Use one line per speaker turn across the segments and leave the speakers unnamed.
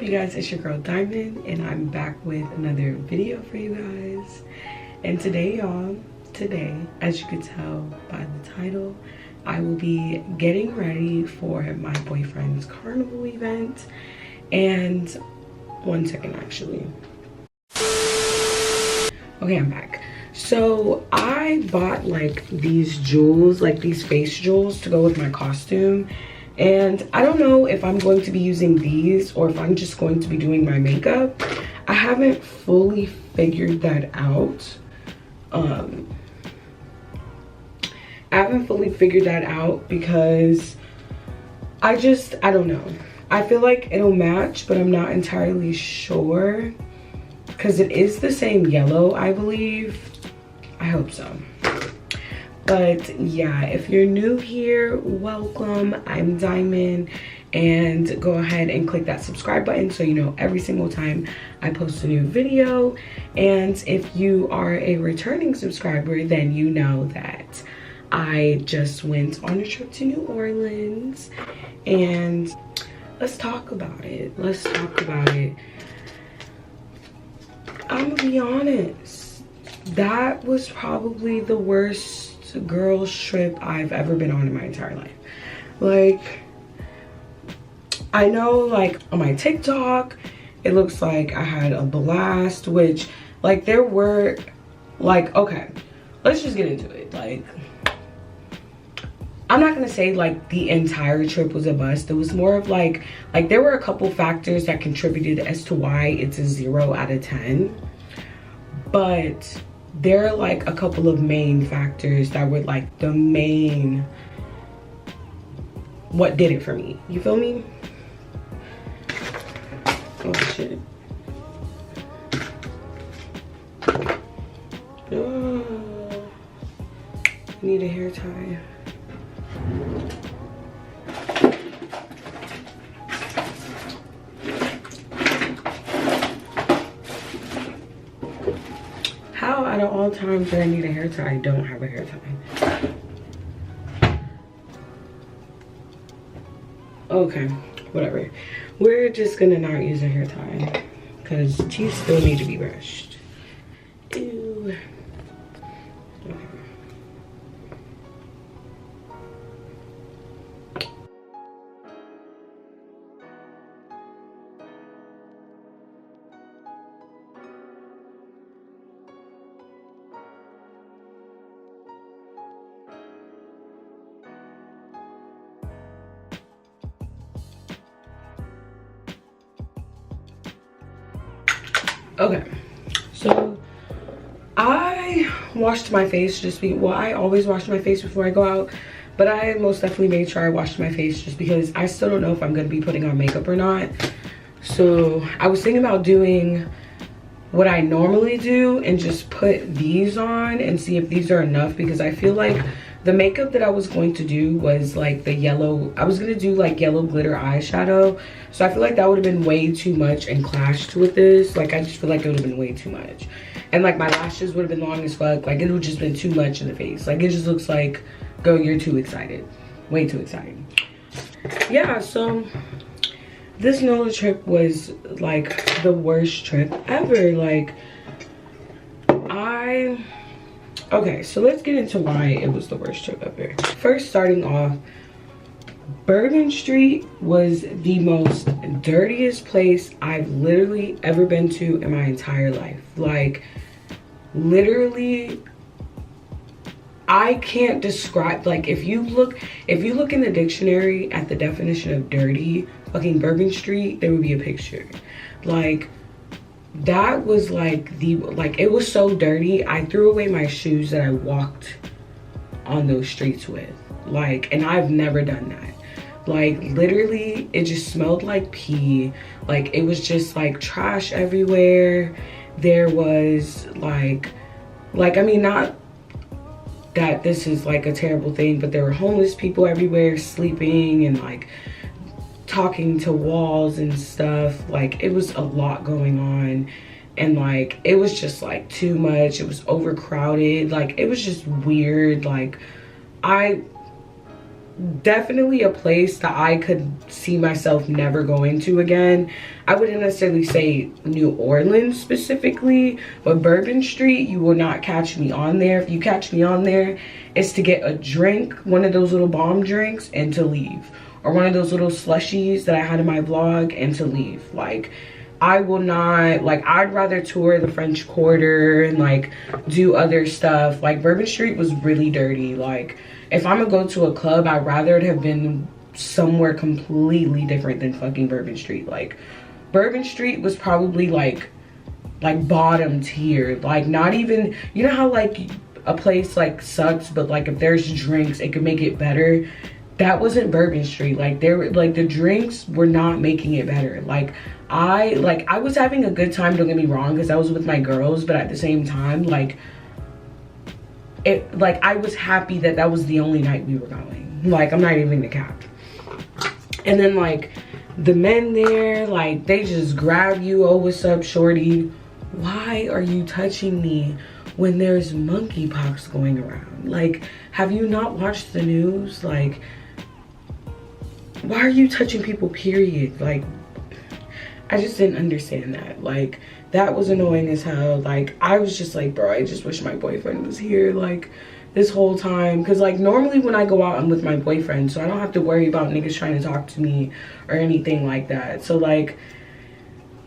up, you guys? It's your girl Diamond, and I'm back with another video for you guys. And today, y'all, as you could tell by the title, I will be getting ready for my boyfriend's carnival event. And one second, actually. Okay, I'm back. So I bought like these jewels, like these face jewels to go with my costume. And I don't know if I'm going to be using these or if I'm just going to be doing my makeup. I haven't fully figured that out. I haven't fully figured that out because I don't know. I feel like it'll match, but I'm not entirely sure because it is the same yellow, I believe. I hope so. But yeah, if you're new here, welcome. I'm Diamond, and go ahead and click that subscribe button so you know every single time I post a new video. And if you are a returning subscriber, then you know that I just went on a trip to New Orleans, and let's talk about it. I'm gonna be honest, that was probably the worst girls trip I've ever been on in my entire life. Like, I know like on my TikTok it looks like I had a blast, which like there were like, okay, let's just get into it. Like, I'm not gonna say like the entire trip was a bust. It was more of like there were a couple factors that contributed as to why it's a 0 out of 10, but there are like a couple of main factors that were like the main what did it for me, you feel me? Oh shit. Oh, need a hair tie. How out of all times that I need a hair tie, I don't have a hair tie. Okay, whatever. We're just gonna not use a hair tie because teeth still need to be brushed. Ew. Okay, so I washed my face well, I always wash my face before I go out, but I most definitely made sure I washed my face just because I still don't know if I'm gonna be putting on makeup or not. So I was thinking about doing what I normally do and just put these on and see if these are enough, because I feel like the makeup that I was going to do was like the yellow, I was gonna do like yellow glitter eyeshadow. So I feel like that would have been way too much and clashed with this. Like, I just feel like it would have been way too much. And like my lashes would have been long as fuck. Like, it would have just been too much in the face. Like, it just looks like, girl, you're too excited. Way too excited. Yeah, so this Nola trip was like the worst trip ever. Like, okay, so let's get into why it was the worst trip ever. First, starting off, Bourbon Street was the most dirtiest place I've literally ever been to in my entire life. Like, literally, I can't describe. Like, if you look in the dictionary at the definition of dirty, fucking Bourbon Street, there would be a picture. Like, that was like it was so dirty. I threw away my shoes that I walked on those streets with. Like, and I've never done that. Like, literally, it just smelled like pee. Like, it was just like trash everywhere. There was like I mean, not that this is like a terrible thing, but there were homeless people everywhere sleeping and like talking to walls and stuff. Like, it was a lot going on, and like it was just like too much. It was overcrowded. Like, it was just weird. Like, definitely a place that I could see myself never going to again. I wouldn't necessarily say New Orleans specifically, but Bourbon Street, you will not catch me on there. If you catch me on there, it's to get a drink, one of those little bomb drinks, and to leave. Or one of those little slushies that I had in my vlog, and to leave. Like, I will not, like, I'd rather tour the French Quarter and like do other stuff. Like, Bourbon Street was really dirty. Like, if I'm gonna go to a club, I'd rather it have been somewhere completely different than fucking Bourbon Street. Like, Bourbon Street was probably like bottom tier. Like, not even, you know how like a place like sucks, but like if there's drinks, it could make it better. That wasn't Bourbon Street. Like, there were like, the drinks were not making it better. Like I was having a good time, don't get me wrong, because I was with my girls, but at the same time, like, I was happy that that was the only night we were going. Like, I'm not even the cap. And then like the men there, like, they just grab you. Oh, what's up, shorty? Why are you touching me when there's monkeypox going around? Like, have you not watched the news? Like, why are you touching people, period? Like, I just didn't understand that. Like, that was annoying as hell. Like, I was just like, bro, I just wish my boyfriend was here, like, this whole time. Because, like, normally when I go out, I'm with my boyfriend, so I don't have to worry about niggas trying to talk to me or anything like that. So, like,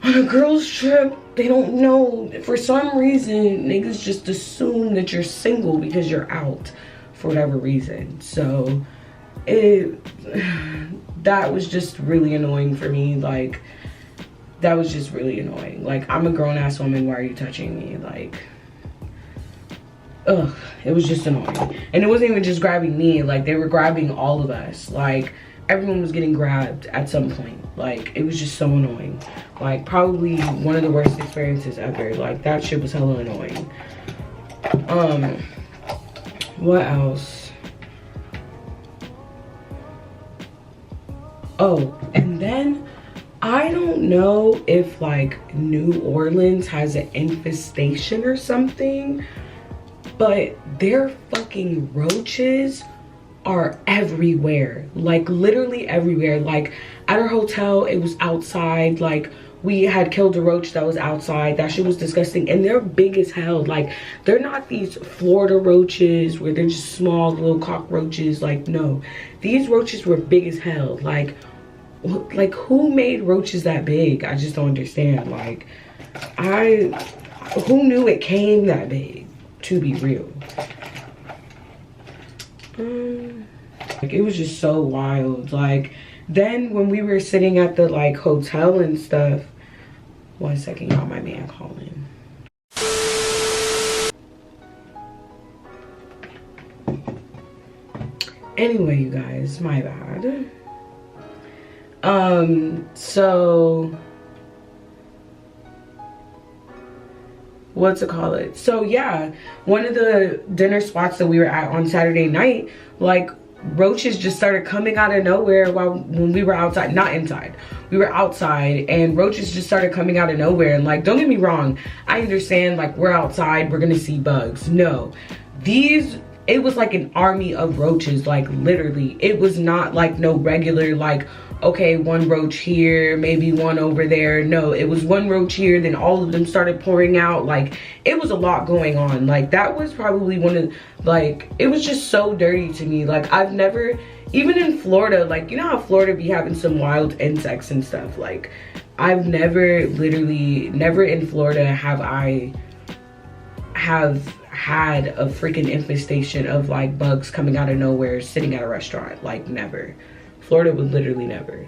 on a girls trip, they don't know. For some reason, niggas just assume that you're single because you're out for whatever reason. So, that was just really annoying for me. Like, that was just really annoying. Like, I'm a grown-ass woman, why are you touching me? Like, ugh, it was just annoying. And it wasn't even just grabbing me, like, they were grabbing all of us. Like, everyone was getting grabbed at some point. Like, it was just so annoying. Like, probably one of the worst experiences ever. Like, that shit was hella annoying. What else? Oh, and then I don't know if like New Orleans has an infestation or something, but their fucking roaches are everywhere. Like, literally everywhere. Like, at our hotel, it was outside. Like, we had killed a roach that was outside. That shit was disgusting. And they're big as hell. Like, they're not these Florida roaches where they're just small little cockroaches. Like, no. These roaches were big as hell. Like, who made roaches that big? I just don't understand. Like, who knew it came that big, to be real? Like, it was just so wild. Like, then when we were sitting at the like hotel and stuff, one second, y'all, my man calling. Anyway, you guys, my bad. So what's it called it? So yeah, one of the dinner spots that we were at on Saturday night, like, roaches just started coming out of nowhere when we were outside. Not inside, we were outside, and roaches just started coming out of nowhere. And like, don't get me wrong, I understand, like, we're outside, we're gonna see bugs. No, it was like an army of roaches. Like, literally, it was not like no regular, like, okay, one roach here, maybe one over there. No, it was one roach here, then all of them started pouring out. Like, it was a lot going on. Like, that was probably one of, like, it was just so dirty to me. Like, I've never, even in Florida, like, you know how Florida be having some wild insects and stuff. Like, I've never, literally never in Florida have had a freaking infestation of like bugs coming out of nowhere sitting at a restaurant. Like, never. Florida would literally never.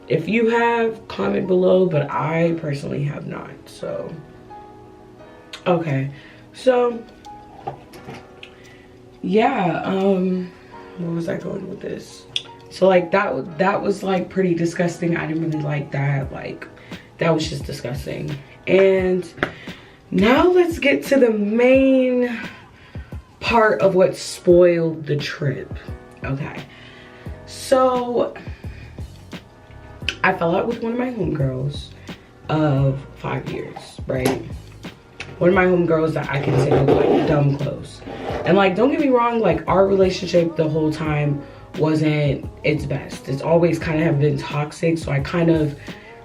If you have, comment below, but I personally have not. So, okay, so yeah, where was I going with this? So like, that was like pretty disgusting. I didn't really like that. Like, that was just disgusting. And now let's get to the main part of what spoiled the trip. Okay, so I fell out with one of my homegirls of 5 years, right? one of my homegirls that I consider like dumb close. And like, don't get me wrong, like our relationship the whole time wasn't its best. It's always kind of have been toxic. So I kind of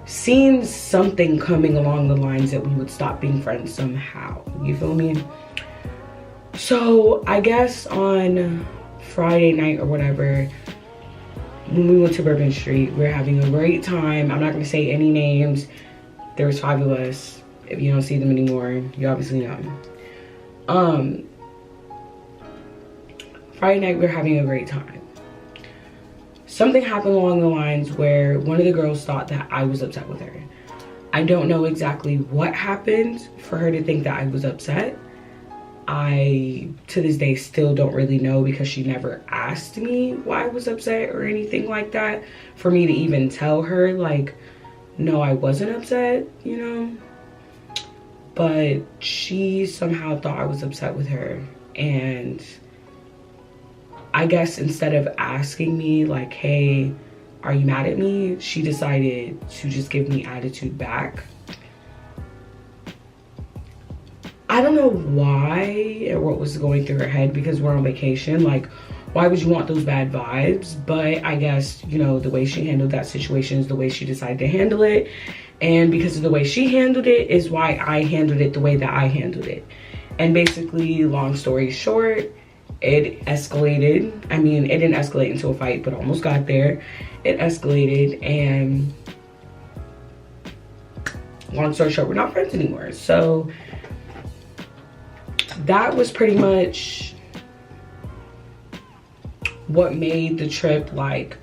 seen something coming along the lines that we would stop being friends somehow. You feel me? So I guess on Friday night or whatever, when we went to Bourbon Street, we were having a great time. I'm not gonna say any names. There was 5 of us. If you don't see them anymore, you obviously know. Friday night, we were having a great time. Something happened along the lines where one of the girls thought that I was upset with her. I don't know exactly what happened for her to think that I was upset. I, to this day, still don't really know because she never asked me why I was upset or anything like that. For me to even tell her, like, no, I wasn't upset, you know? But she somehow thought I was upset with her. And I guess instead of asking me, like, hey, are you mad at me? She decided to just give me attitude back. I don't know why or what was going through her head because we're on vacation. Like, why would you want those bad vibes? But I guess, you know, the way she handled that situation is the way she decided to handle it. And because of the way she handled it is why I handled it the way that I handled it. And basically, long story short, it escalated. I mean, it didn't escalate into a fight, but almost got there. It escalated, and long story short, we're not friends anymore. So that was pretty much what made the trip like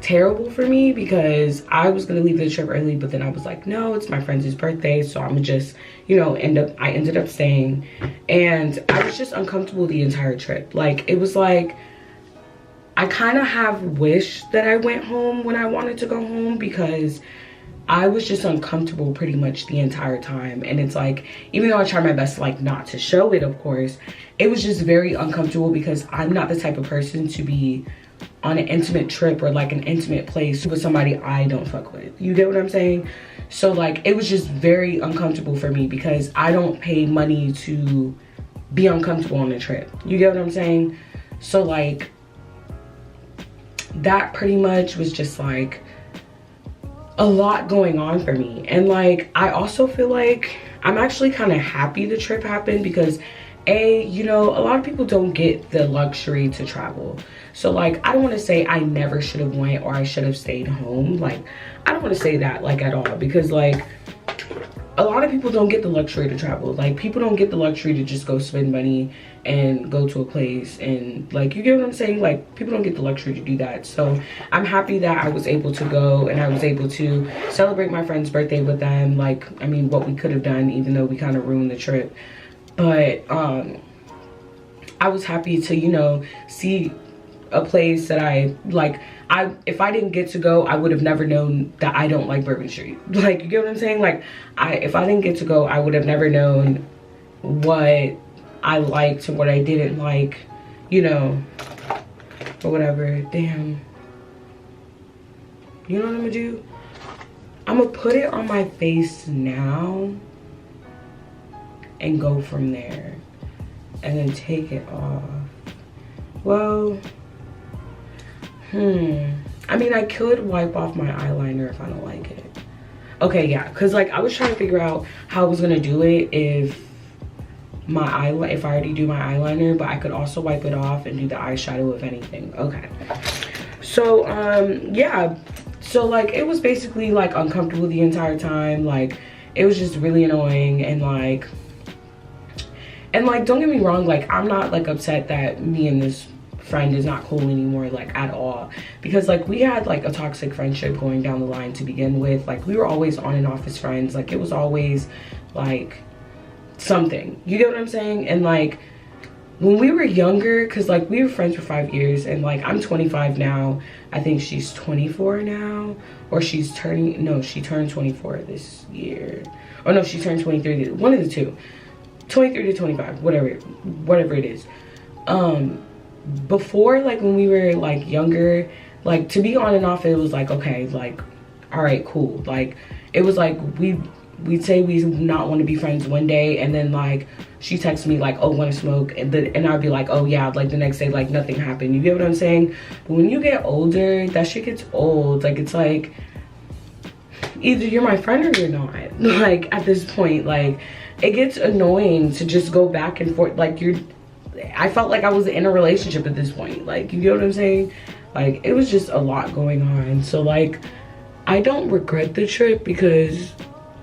terrible for me, because I was gonna leave the trip early, but then I was like, no, it's my friend's birthday, so I'm gonna just, you know, I ended up staying, and I was just uncomfortable the entire trip. Like, it was like I kind of have wished that I went home when I wanted to go home, because I was just uncomfortable pretty much the entire time. And it's like, even though I tried my best to like not to show it, of course, it was just very uncomfortable because I'm not the type of person to be on an intimate trip or like an intimate place with somebody I don't fuck with. You get what I'm saying? So like, it was just very uncomfortable for me because I don't pay money to be uncomfortable on a trip. You get what I'm saying? So like, that pretty much was just like a lot going on for me. And like, I also feel like I'm actually kind of happy the trip happened because you know, a lot of people don't get the luxury to travel. So like, I don't want to say I never should have went or I should have stayed home. Like, I don't want to say that like at all, because like a lot of people don't get the luxury to travel. Like, people don't get the luxury to just go spend money and go to a place, and like, you get what I'm saying? Like, people don't get the luxury to do that. So I'm happy that I was able to go and I was able to celebrate my friend's birthday with them. Like, I mean, what we could have done, even though we kind of ruined the trip. But I was happy to, you know, see a place that I like. If I didn't get to go, I would have never known that I don't like Bourbon Street. Like, you get what I'm saying? Like, if I didn't get to go, I would have never known what I liked and what I didn't like, you know, or whatever. Damn. You know what I'm gonna do? I'm gonna put it on my face now and go from there, and then take it off. Well, I mean, I could wipe off my eyeliner if I don't like it. Okay, yeah, because like, I was trying to figure out how I was gonna do it if I already do my eyeliner, but I could also wipe it off and do the eyeshadow if anything. Okay, so yeah, so like, it was basically like uncomfortable the entire time. Like, it was just really annoying. And like, don't get me wrong, like, I'm not like upset that me and this friend is not cool anymore, like, at all, because like, we had like a toxic friendship going down the line to begin with. Like, we were always on and off as friends. Like, it was always like something, you get what I'm saying? And like, when we were younger, because like, we were friends for 5 years, and like, I'm 25 now. I think she's 24 now, or she's turning, no, she turned 24 this year, or no, she turned 23, one of the two, 23 to 25, whatever it is. Before, like, when we were like younger, like, to be on and off, it was like, okay, like, all right, cool. Like, it was like we we'd say we not want to be friends one day, and then like she texts me like, oh, want to smoke, and I'd be like, oh yeah, like the next day like nothing happened. You get what I'm saying? But when you get older, that shit gets old. Like it's like either you're my friend or you're not. Like at this point, like it gets annoying to just go back and forth. Like I felt like I was in a relationship at this point. Like, you get what I'm saying? Like it was just a lot going on. So like I don't regret the trip because,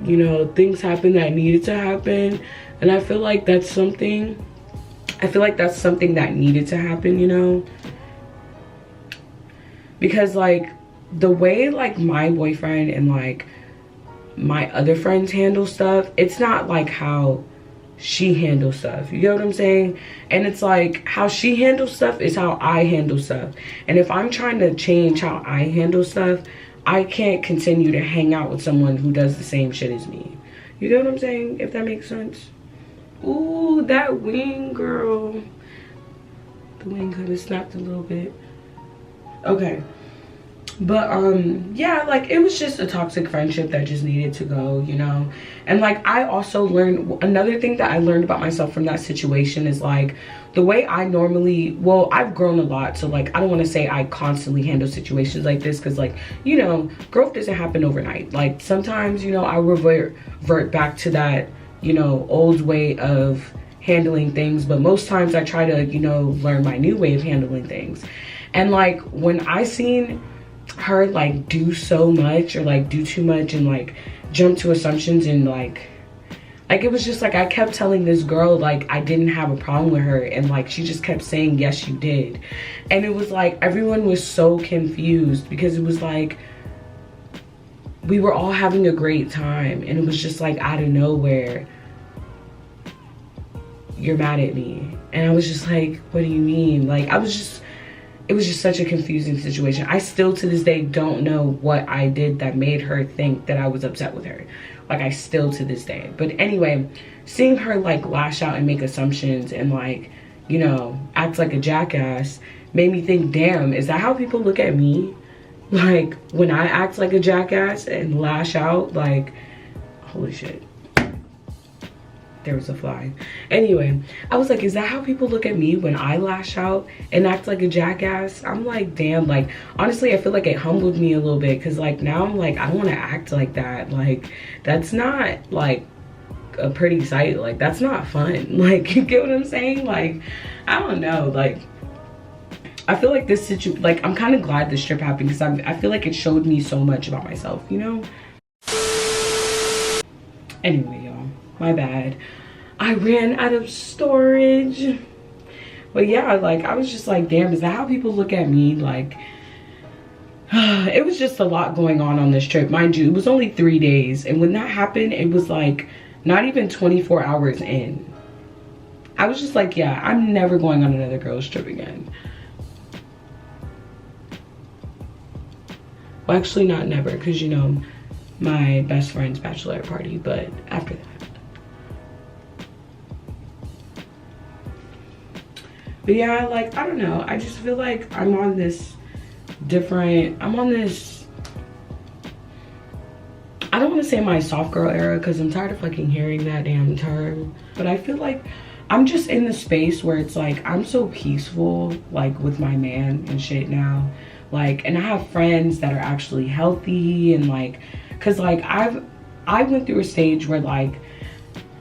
you know, things happened that needed to happen, and I feel like that's something that needed to happen, you know, because like the way like my boyfriend and like my other friends handle stuff, it's not like how she handles stuff. You get what I'm saying? And it's like how she handles stuff is how I handle stuff, and if I'm trying to change how I handle stuff, I can't continue to hang out with someone who does the same shit as me. You get what I'm saying? If that makes sense. Ooh, that wing, girl. The wing kind of snapped a little bit. Okay. But yeah, like it was just a toxic friendship that just needed to go, you know. And like I also learned another thing that I learned about myself from that situation is like the way I normally, well, I've grown a lot, so like I don't want to say I constantly handle situations like this, because like, you know, growth doesn't happen overnight. Like sometimes, you know, I revert back to that, you know, old way of handling things, but most times I try to, you know, learn my new way of handling things. And like when I seen her like do so much or like do too much and like jump to assumptions, and like it was just like I kept telling this girl like I didn't have a problem with her, and like she just kept saying yes you did. And it was like everyone was so confused because it was like we were all having a great time, and it was just like out of nowhere, you're mad at me. And I was just like, what do you mean? Like it was just such a confusing situation. I still to this day don't know what I did that made her think that I was upset with her. Like I still to this day. But anyway, seeing her like lash out and make assumptions and like, you know, act like a jackass made me think, damn, is that how people look at me? Like when I act like a jackass and lash out, like, holy shit. There was a fly. Anyway, I was like, is that how people look at me when I lash out and act like a jackass? I'm like, damn, like honestly I feel like it humbled me a little bit, because like now I'm like, I don't want to act like that. Like that's not like a pretty sight. Like that's not fun. Like you get what I'm saying? Like I don't know, like I feel like this situation, like I'm kind of glad this trip happened, because I feel like it showed me so much about myself, you know. Anyway, y'all, my bad. I ran out of storage. But yeah, like I was just like, damn, is that how people look at me? Like it was just a lot going on this trip. Mind you, it was only 3 days, and when that happened, it was like not even 24 hours in. I was just like, yeah, I'm never going on another girls trip again. Well, actually not never, because you know, my best friend's bachelorette party, but after that. But yeah, like I don't know, I just feel like I'm on this different, I don't want to say my soft girl era, because I'm tired of fucking hearing that damn term, but I feel like I'm just in the space where it's like I'm so peaceful like with my man and shit now, like, and I have friends that are actually healthy, and like, because like I went through a stage where like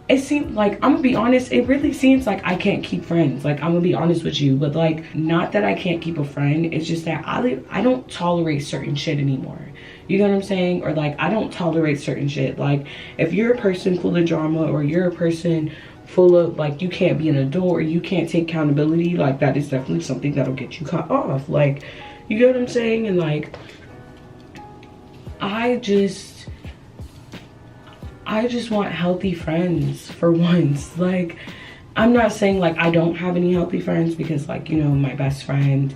it seemed like, I'm gonna be honest, it really seems like I can't keep friends. Like I'm gonna be honest with you, but like not that I can't keep a friend, it's just that I don't tolerate certain shit anymore. You know what I'm saying? Or like I don't tolerate certain shit. Like if you're a person full of drama, or you're a person full of like you can't be an adult, or you can't take accountability, like that is definitely something that'll get you cut off. Like, you get what I'm saying? And like I just want healthy friends for once. Like I'm not saying like I don't have any healthy friends, because like, you know, my best friend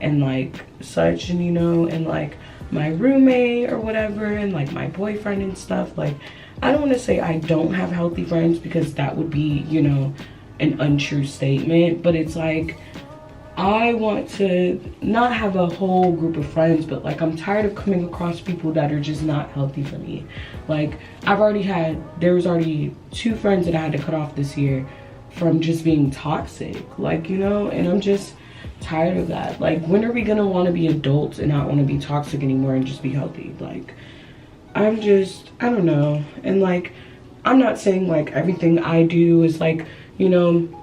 and like such, and you know, and like my roommate or whatever, and like my boyfriend and stuff, like I don't want to say I don't have healthy friends, because that would be, you know, an untrue statement, but it's like I want to not have a whole group of friends, but like I'm tired of coming across people that are just not healthy for me. Like there was already 2 friends that I had to cut off this year from just being toxic, like, you know, and I'm just tired of that. Like, when are we gonna want to be adults and not want to be toxic anymore and just be healthy? Like, I don't know. And like, I'm not saying like everything I do is like, you know,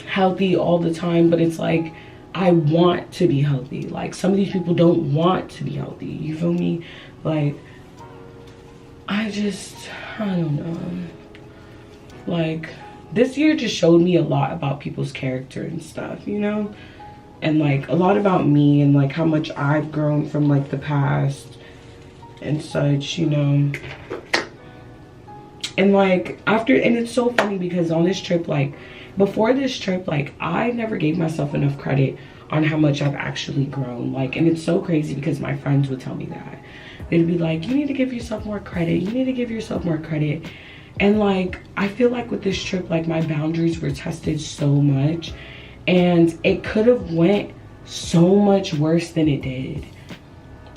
healthy all the time, but it's like I want to be healthy. Like, some of these people don't want to be healthy, you feel me? Like, I don't know. Like, this year just showed me a lot about people's character and stuff, you know, and like a lot about me and like how much I've grown from like the past and such, you know. And like and it's so funny because on this trip, like before this trip, like I never gave myself enough credit on how much I've actually grown. Like, and it's so crazy because my friends would tell me that. They'd be like, you need to give yourself more credit, you need to give yourself more credit. And like, I feel like with this trip, like my boundaries were tested so much, and it could have went so much worse than it did.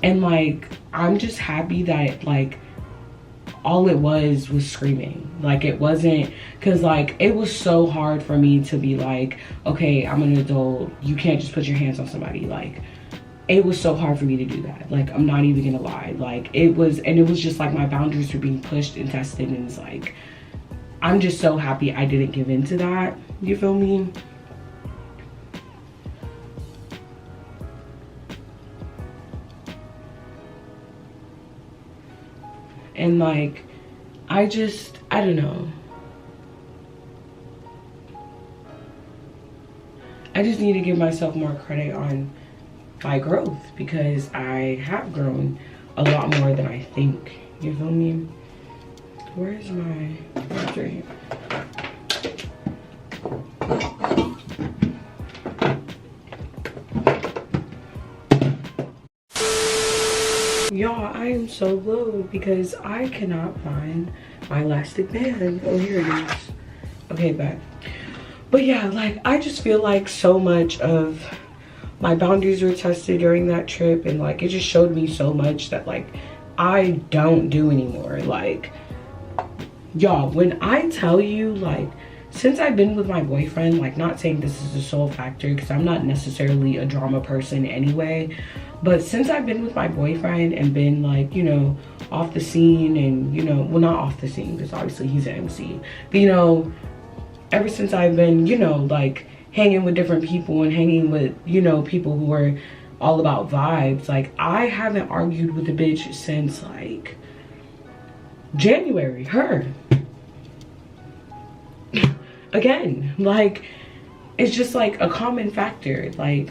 And like, I'm just happy that like all it was screaming. Like, it wasn't, because like it was so hard for me to be like, okay, I'm an adult, you can't just put your hands on somebody. Like, it was so hard for me to do that. Like, I'm not even gonna lie. Like, it was just like my boundaries were being pushed and tested, and it's like, I'm just so happy I didn't give in to that, you feel me? And like, I don't know. I just need to give myself more credit on my growth, because I have grown a lot more than I think, you feel me? Where's my drink? Y'all, I am so low because I cannot find my elastic band. Oh, here it is. Okay, back. But yeah, like, I just feel like so much of my boundaries were tested during that trip, and like it just showed me so much that like I don't do anymore. Like, y'all, when I tell you, like, since I've been with my boyfriend, like, not saying this is a sole factor because I'm not necessarily a drama person anyway, but since I've been with my boyfriend and been like, you know, off the scene, and, you know, well, not off the scene because obviously he's an MC, but, you know, ever since I've been, you know, like hanging with different people and hanging with, you know, people who are all about vibes, like, I haven't argued with a bitch since like January. Her again, like, it's just like a common factor, like,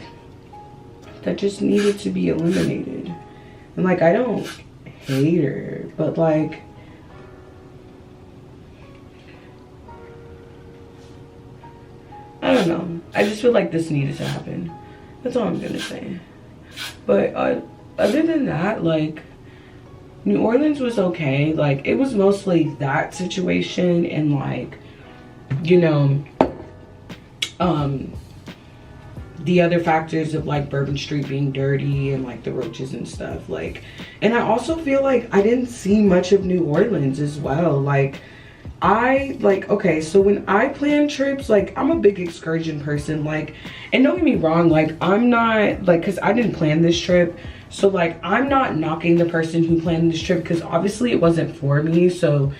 that just needed to be eliminated. And like, I don't hate her, but like, I don't know, I just feel like this needed to happen. That's all I'm gonna say. But other than that, like, New Orleans was okay. Like, it was mostly that situation and like, you know, the other factors of like Bourbon Street being dirty and like the roaches and stuff. Like, and I also feel like I didn't see much of New Orleans as well. Like, okay, so when I plan trips, like, I'm a big excursion person, like, and don't get me wrong, like, I'm not, like, because I didn't plan this trip, so like, I'm not knocking the person who planned this trip, because obviously it wasn't for me, so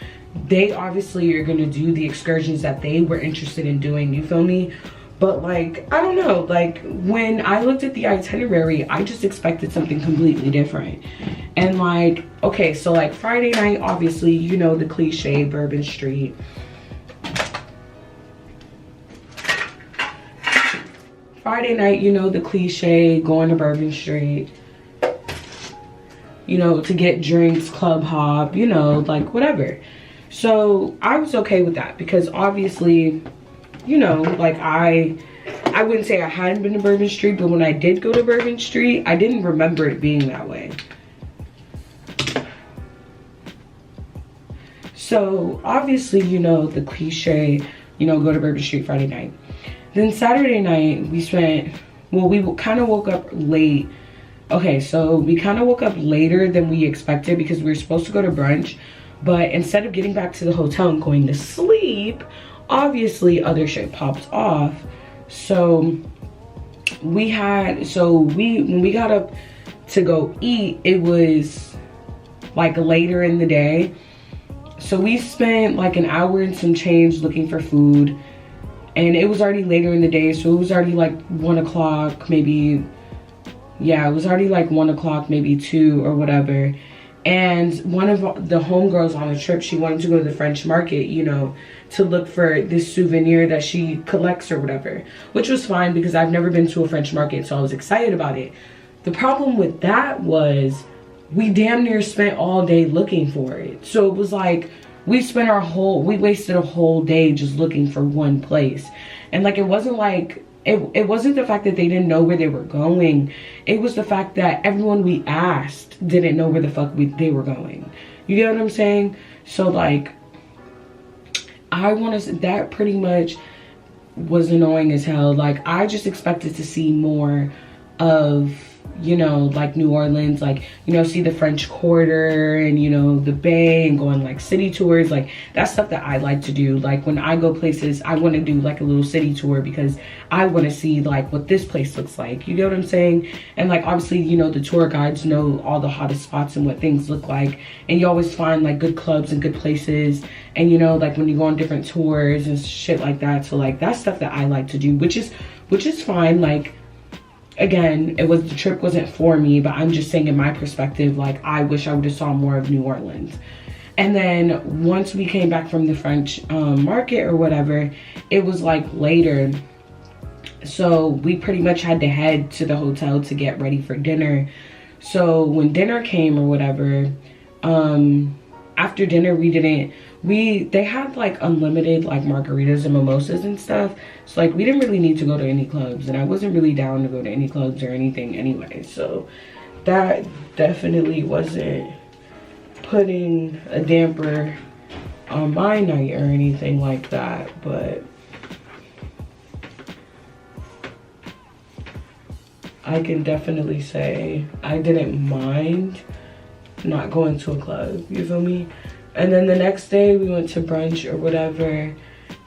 they obviously are gonna do the excursions that they were interested in doing, you feel me? But like, I don't know, like, when I looked at the itinerary, I just expected something completely different. And like, okay, so like Friday night, obviously, you know, the cliche Bourbon Street. Friday night, you know, the cliche going to Bourbon Street, you know, to get drinks, club hop, you know, like whatever. So I was okay with that because obviously, you know, like, I wouldn't say I hadn't been to Bourbon Street, but when I did go to Bourbon Street, I didn't remember it being that way. So obviously, you know, the cliche, you know, go to Bourbon Street Friday night. Then Saturday night, we spent well, we kind of woke up late. Okay, so we kind of woke up later than we expected because we were supposed to go to brunch, but instead of getting back to the hotel and going to sleep, obviously other shit pops off. So when we got up to go eat, it was like later in the day. So we spent like an hour and some change looking for food, and it was already later in the day, so it was already like 1 o'clock, maybe. Yeah, it was already like 1 o'clock, maybe 2 or whatever. And one of the homegirls on the trip, she wanted to go to the French market, you know, to look for this souvenir that she collects or whatever, which was fine because I've never been to a French market, so I was excited about it. The problem with that was we damn near spent all day looking for it. So it was like we wasted a whole day just looking for one place. And like, it wasn't like, it wasn't the fact that they didn't know where they were going. It was the fact that everyone we asked didn't know where the fuck they were going. You get what I'm saying? So like, that pretty much was annoying as hell. Like, I just expected to see more of, you know, like New Orleans, like, you know, see the French Quarter and, you know, the Bay, and go on like city tours. Like, that's stuff that I like to do. Like, when I go places, I want to do like a little city tour because I want to see like what this place looks like. You get what I'm saying? And like, obviously, you know, the tour guides know all the hottest spots and what things look like, and you always find like good clubs and good places, and you know, like when you go on different tours and shit like that. So like, that's stuff that I like to do, which is fine. Like, again, the trip wasn't for me, but I'm just saying in my perspective, like, I wish I would have saw more of New Orleans. And then once we came back from the French market or whatever, it was like later, so we pretty much had to head to the hotel to get ready for dinner. So when dinner came or whatever, after dinner they had like unlimited like margaritas and mimosas and stuff, so like we didn't really need to go to any clubs, and I wasn't really down to go to any clubs or anything anyway, so that definitely wasn't putting a damper on my night or anything like that. But I can definitely say I didn't mind not going to a club, you feel me? And then the next day we went to brunch or whatever.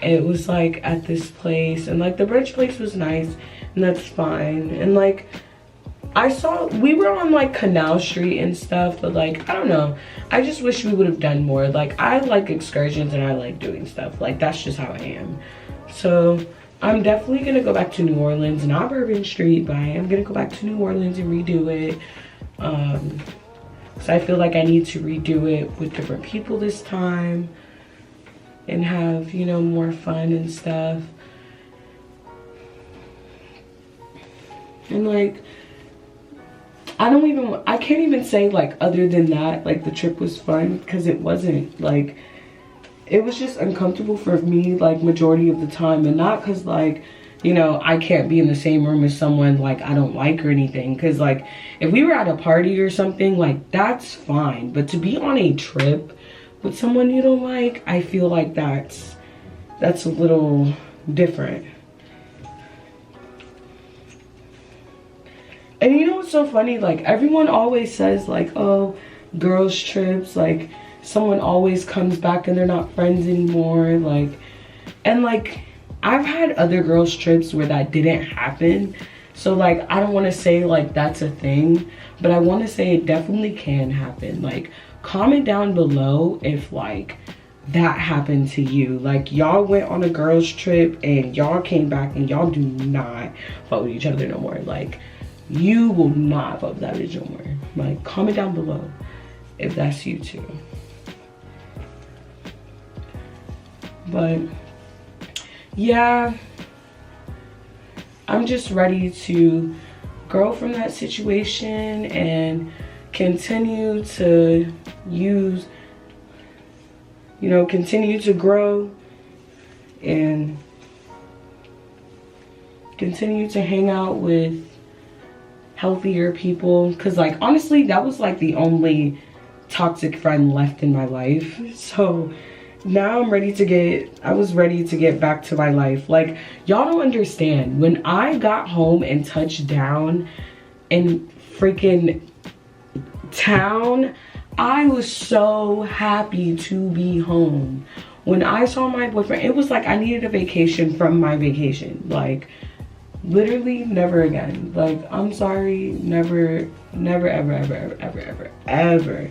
It was like at this place, and like the brunch place was nice, and that's fine. And like, we were on like Canal Street and stuff, but like, I don't know, I just wish we would have done more. Like, I like excursions and I like doing stuff. Like, that's just how I am. So I'm definitely gonna go back to New Orleans, not Bourbon Street, but I am gonna go back to New Orleans and redo it. So I feel like I need to redo it with different people this time and have, you know, more fun and stuff. And like, I can't even say like, other than that, like the trip was fun, because it wasn't. Like, it was just uncomfortable for me like majority of the time, and not because like, you know, I can't be in the same room as someone like I don't like or anything. Because like, if we were at a party or something, like, that's fine. But to be on a trip with someone you don't like, I feel like that's a little different. And you know what's so funny? Like, everyone always says like, oh, girls trips, like someone always comes back and they're not friends anymore. Like, and like, I've had other girls trips where that didn't happen. So like, I don't want to say like that's a thing, but I want to say it definitely can happen. Like, comment down below if like that happened to you. Like, y'all went on a girls trip and y'all came back and y'all do not fuck with each other no more. Like, you will not fuck with that bitch no more. Like, comment down below if that's you too. But yeah, I'm just ready to grow from that situation and continue to continue to grow and continue to hang out with healthier people. Because like, honestly, that was like the only toxic friend left in my life. So now I'm ready to get, I was ready to get back to my life. Like, y'all don't understand. When I got home and touched down in freaking town, I was so happy to be home. When I saw my boyfriend, it was like I needed a vacation from my vacation. Like, literally never again. Like, I'm sorry, never ever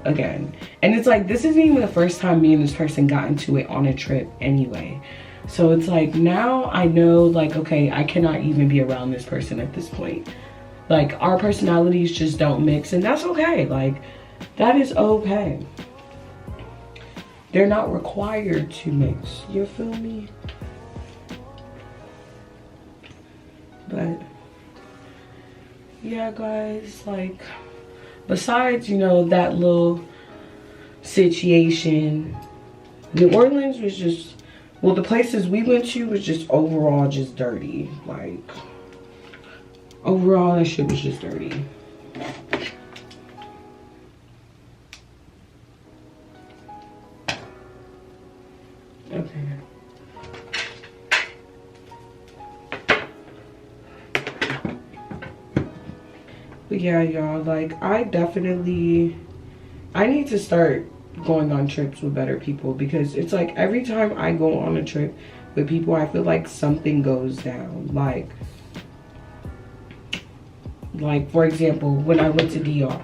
again. And it's like, this isn't even the first time me and this person got into it on a trip anyway. So it's like, now I know, like, okay, I cannot even be around this person at this point. Like, our personalities just don't mix, and that's okay. Like, that is okay. They're not required to mix, you feel me? But yeah, guys, like, besides, you know, that little situation, New Orleans was just, well, the places we went to was just overall just dirty. Like, overall, that shit was just dirty. Okay. But yeah, y'all, like, I need to start going on trips with better people, because it's like every time I go on a trip with people, I feel like something goes down. Like for example, when I went to DR,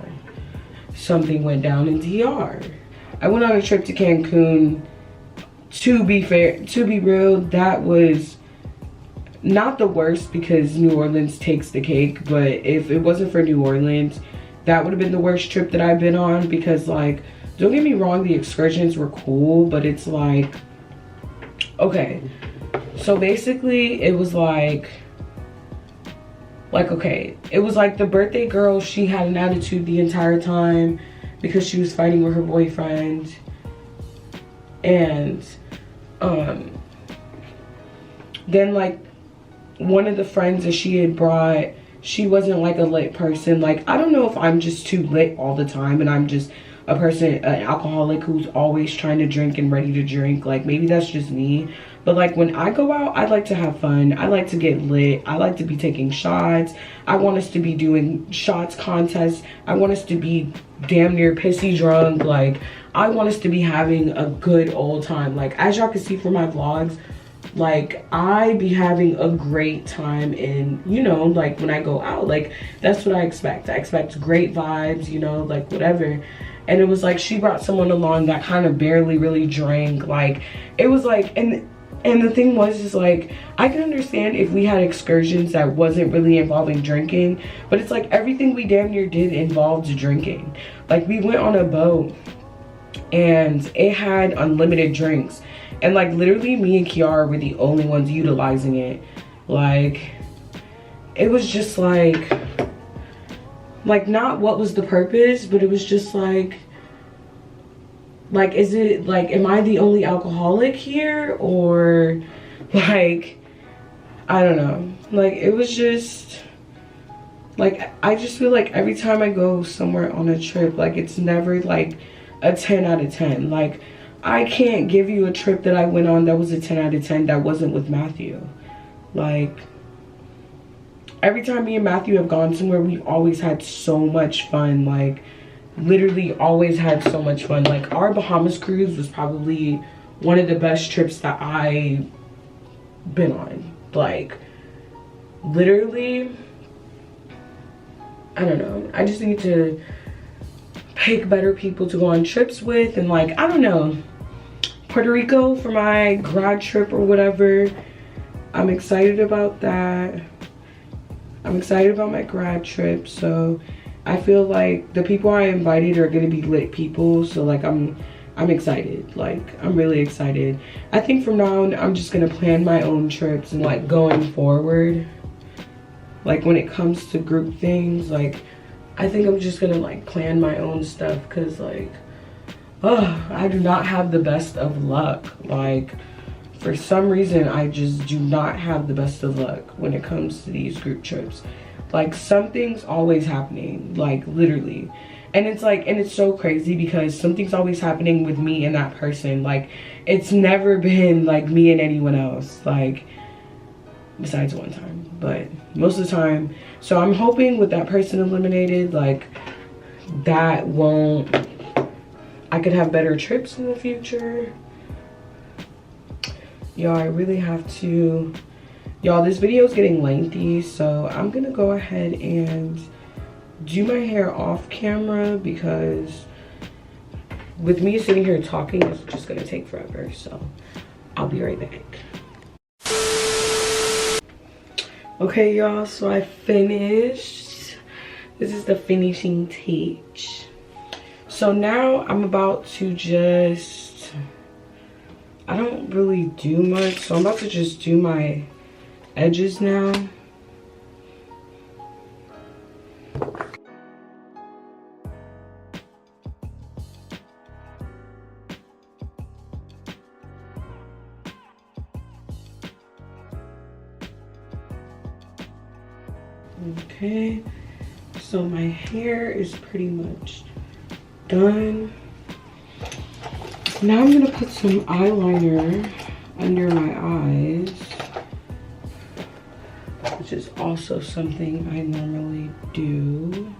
something went down in DR. I went on a trip to Cancun. To be real, that was not the worst, because New Orleans takes the cake. But if it wasn't for New Orleans, that would have been the worst trip that I've been on. Because, like, don't get me wrong, the excursions were cool, but it's like, okay, so basically it was like okay, it was like the birthday girl, she had an attitude the entire time because she was fighting with her boyfriend. And then, like, one of the friends that she had brought, she wasn't like a lit person. Like, I don't know if I'm just too lit all the time and I'm just a person, an alcoholic who's always trying to drink and ready to drink. Like, maybe that's just me. But like, when I go out, I like to have fun. I like to get lit. I like to be taking shots. I want us to be doing shots contests. I want us to be damn near pissy drunk. Like, I want us to be having a good old time. Like, as y'all can see from my vlogs, like, I be having a great time. And, you know, like, when I go out, like, that's what I expect. I expect great vibes, you know, like, whatever. And it was like, she brought someone along that kind of barely really drank. Like, it was like, and the thing was, is like, I can understand if we had excursions that wasn't really involving drinking, but it's like everything we damn near did involved drinking. Like, we went on a boat and it had unlimited drinks, and like, literally me and Kiara were the only ones utilizing it. Like, it was just like not what was the purpose, but it was just like, is it like, am I the only alcoholic here? Or like, I don't know. Like, it was just like, I just feel like every time I go somewhere on a trip, like, it's never like a 10 out of 10. Like, I can't give you a trip that I went on that was a 10 out of 10 that wasn't with Matthew. Like, every time me and Matthew have gone somewhere, we've always had so much fun. Like, literally always had so much fun. Like, our Bahamas cruise was probably one of the best trips that I've been on. Like, literally, I don't know. I just need to pick better people to go on trips with. And like, I don't know, Puerto Rico for my grad trip or whatever. I'm excited about that. I'm excited about my grad trip. So I feel like the people I invited are gonna be lit people. So like, I'm excited. Like, I'm really excited. I think from now on, I'm just gonna plan my own trips. And like, going forward, like, when it comes to group things, like, I think I'm just gonna like plan my own stuff. Cause like, I do not have the best of luck. Like, for some reason, I just do not have the best of luck when it comes to these group trips. Like, something's always happening, like, literally. And it's like, and it's so crazy because something's always happening with me and that person. Like, it's never been like me and anyone else, like, besides one time, but most of the time. So I'm hoping with that person eliminated, like, that won't, I could have better trips in the future. Y'all, I really have to, y'all, this video is getting lengthy, so I'm gonna go ahead and do my hair off camera because with me sitting here talking, it's just gonna take forever. So I'll be right back. Okay, y'all, so I finished. This is the finishing touch. So now I'm about to just, I don't really do much, so I'm about to just do my edges now. Okay, so my hair is pretty much done. Now I'm gonna put some eyeliner under my eyes, which is also something I normally do.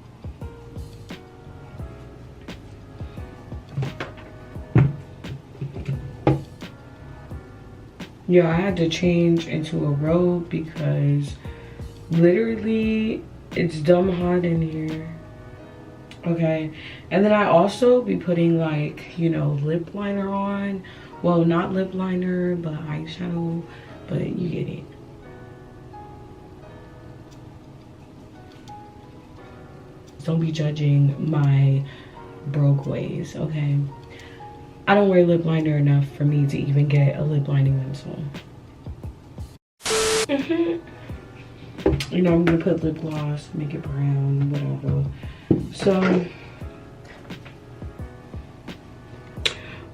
Yeah, I had to change into a robe because literally it's dumb hot in here. Okay, and then I also be putting, like, you know, lip liner on. Well, not lip liner, but eyeshadow, but you get it. Don't be judging my broke ways, okay? I don't wear lip liner enough for me to even get a lip lining pencil. You know, I'm gonna put lip gloss, make it brown, whatever. So,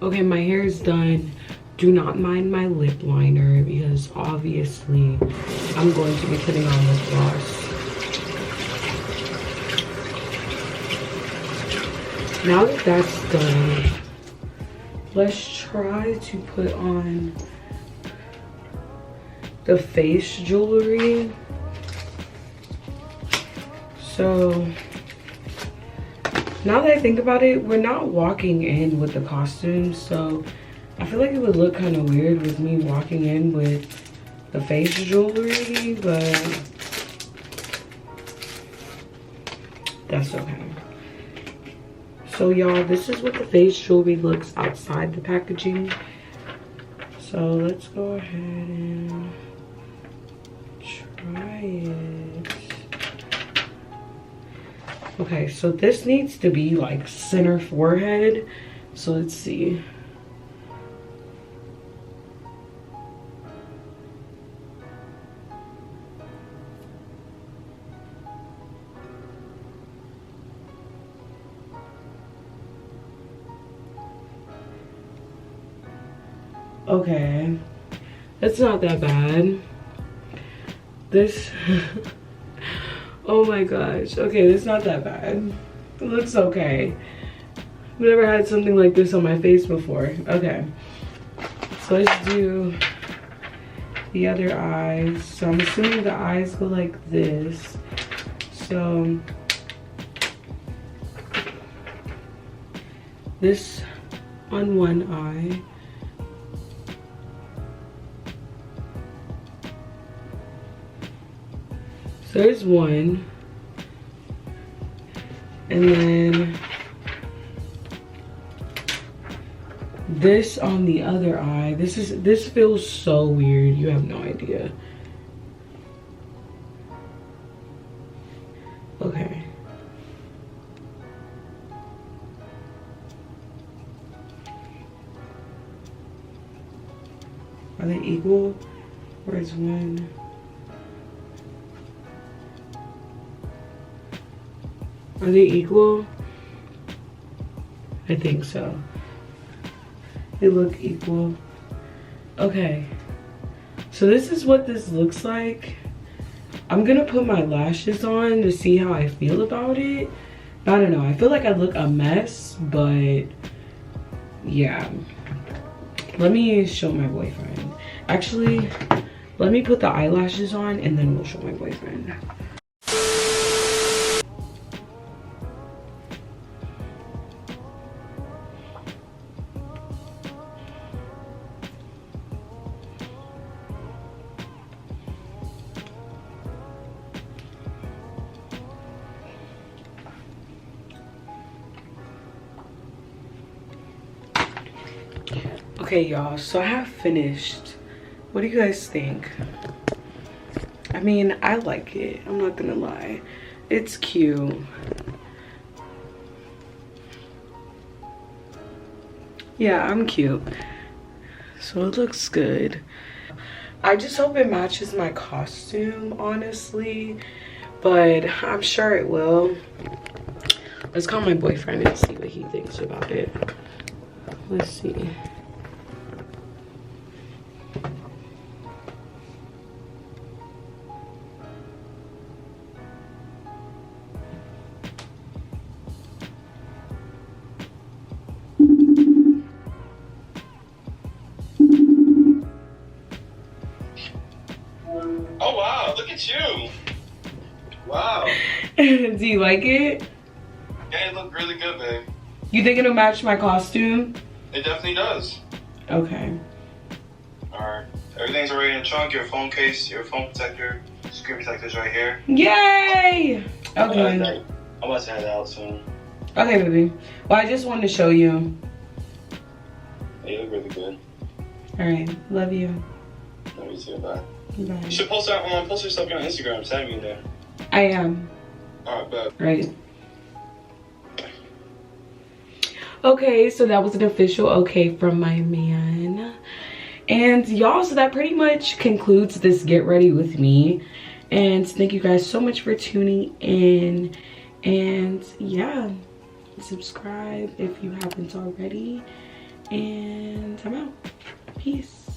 okay, my hair is done. Do not mind my lip liner because obviously I'm going to be putting on lip gloss. Now that that's done, let's try to put on the face jewelry. So now that I think about it, we're not walking in with the costumes, so I feel like it would look kind of weird with me walking in with the face jewelry, but that's okay. So y'all, this is what the face jewelry looks outside the packaging. So let's go ahead and try it. Okay, so this needs to be like center forehead. So let's see. Okay, it's not that bad. This, oh my gosh. Okay, it's not that bad. It looks okay. I've never had something like this on my face before. Okay, so let's do the other eyes. So I'm assuming the eyes go like this. So this on one eye. So there's one, and then this on the other eye. This feels so weird. You have no idea. Okay. Are they equal? Where's one? Are they equal? I think so. They look equal. Okay. So this is what this looks like. I'm gonna put my lashes on to see how I feel about it. I don't know, I feel like I look a mess, but yeah. Let me show my boyfriend. Actually, let me put the eyelashes on and then we'll show my boyfriend. Okay, y'all, so I have finished. What do you guys think? I mean, I like it, I'm not gonna lie. It's cute. Yeah, I'm cute. So it looks good. I just hope it matches my costume, honestly, but I'm sure it will. Let's call my boyfriend and see what he thinks about it. Let's see.
Oh wow, look at you. Wow.
Do you like it?
Yeah, it looked really good, babe.
You think it'll match my costume?
It definitely does.
Okay.
Alright. Everything's already in the trunk, your phone case, your phone protector, screen protector's right here.
Yay! Okay.
I'm about to head out soon.
Okay, baby. Well, I just wanted to show you.
Yeah, you look really good.
Alright, love you.
Love you too, bye.
Bye.
You should post yourself on Instagram, tag me in there.
I am.
Alright, bye.
Right. Okay, so that was an official okay from my man. And y'all, so that pretty much concludes this get ready with me. And thank you guys so much for tuning in. And yeah, subscribe if you haven't already. And I'm out. Peace.